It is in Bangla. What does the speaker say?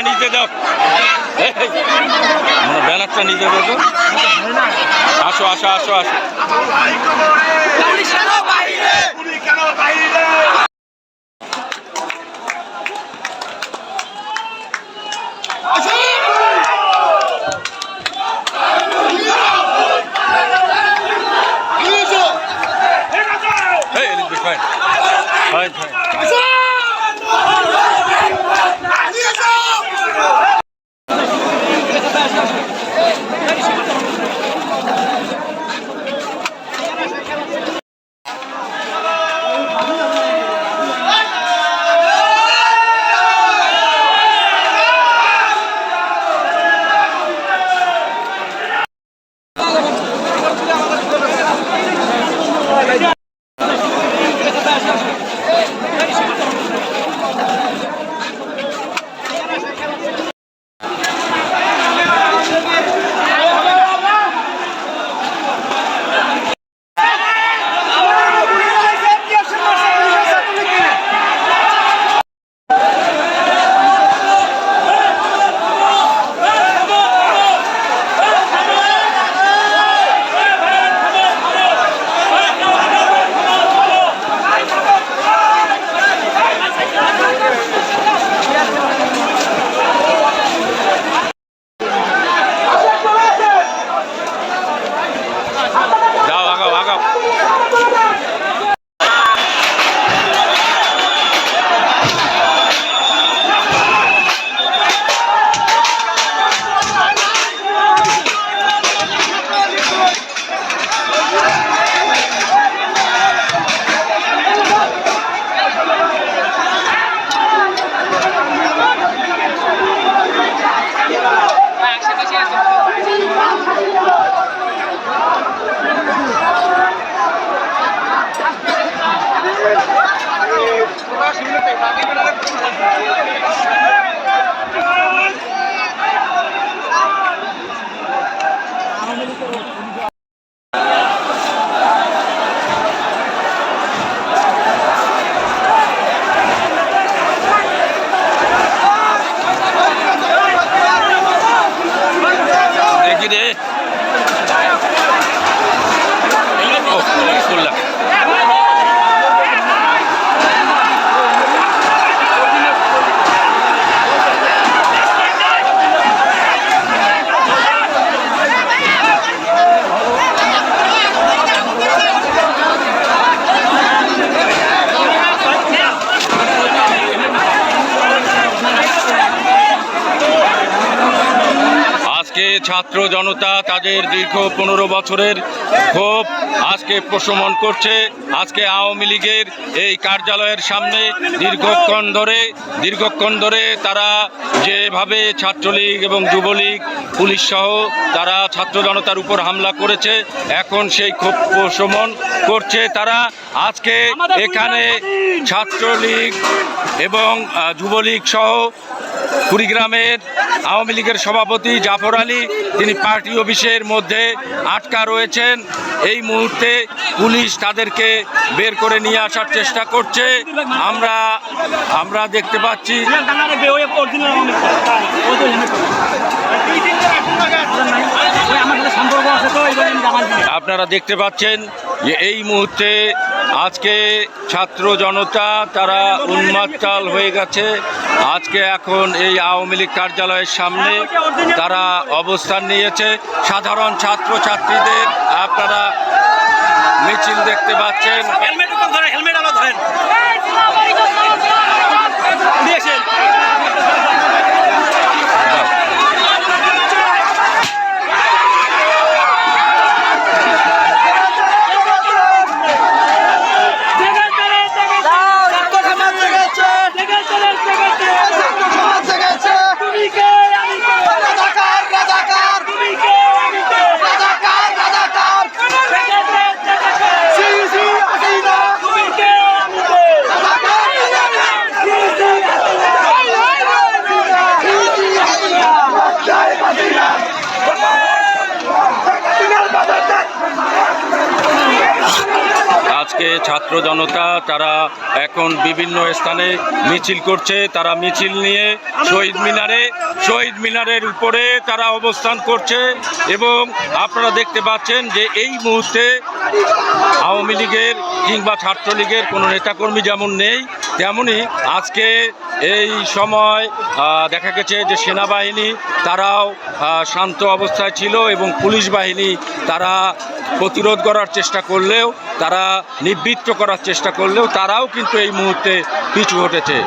নিতে দাও, ব্যানারটা নিতে দাও তো। আসো আসো আসো আসো। Fine. Fine, fine. ছাত্র জনতা তাদের দীর্ঘ 15 বছরের ক্ষোভ আজকে প্রশমন করছে। আজকে আওয়ামী লীগের এই কার্যালয়ের সামনে দীর্ঘক্ষণ ধরে তারা যেভাবে ছাত্রলীগ এবং যুবলীগ পুলিশ সহ তারা ছাত্র জনতার উপর হামলা করেছে, এখন সেই ক্ষোভ প্রশমন করছে তারা। আজকে এখানে ছাত্রলীগ এবং যুবলীগ সহ কুড়িগ্রামের আওয়ামী লীগের সভাপতি জাফর আলী তিনি পার্টি অফিসের মধ্যে আটকা রয়েছেন। এই মুহূর্তে পুলিশ তাদেরকে বের করে নিয়ে আসার চেষ্টা করছে। আমরা দেখতে পাচ্ছি, আপনারা দেখতে পাচ্ছেন যে এই মুহূর্তে আজকে ছাত্র জনতা তারা উন্মাদ হয়ে গেছে। আজকে এখন এই আওয়ামী লীগ কার্যালয়ের সামনে তারা অবস্থান নিয়েছে। সাধারণ ছাত্রছাত্রীদের আপনারা মিছিল দেখতে পাচ্ছেন। আজকে ছাত্র জনতা তারা এখন বিভিন্ন স্থানে মিছিল করছে। তারা মিছিল নিয়ে শহীদ মিনারের উপরে তারা অবস্থান করছে এবং আপনারা দেখতে পাচ্ছেন যে এই মুহূর্তে আওয়ামী লীগের কিংবা ছাত্রলীগের কোনো নেতাকর্মী যেমন নেই, তেমনি আজকে এই সময় দেখা গেছে যে সেনাবাহিনী তারাও শান্ত অবস্থায় ছিল এবং পুলিশ বাহিনী তারা প্রতিরোধ করার চেষ্টা করলেও, তারা নিবৃত্ত করার চেষ্টা করলেও তারাও কিন্তু এই মুহূর্তে পিছু হটেছে।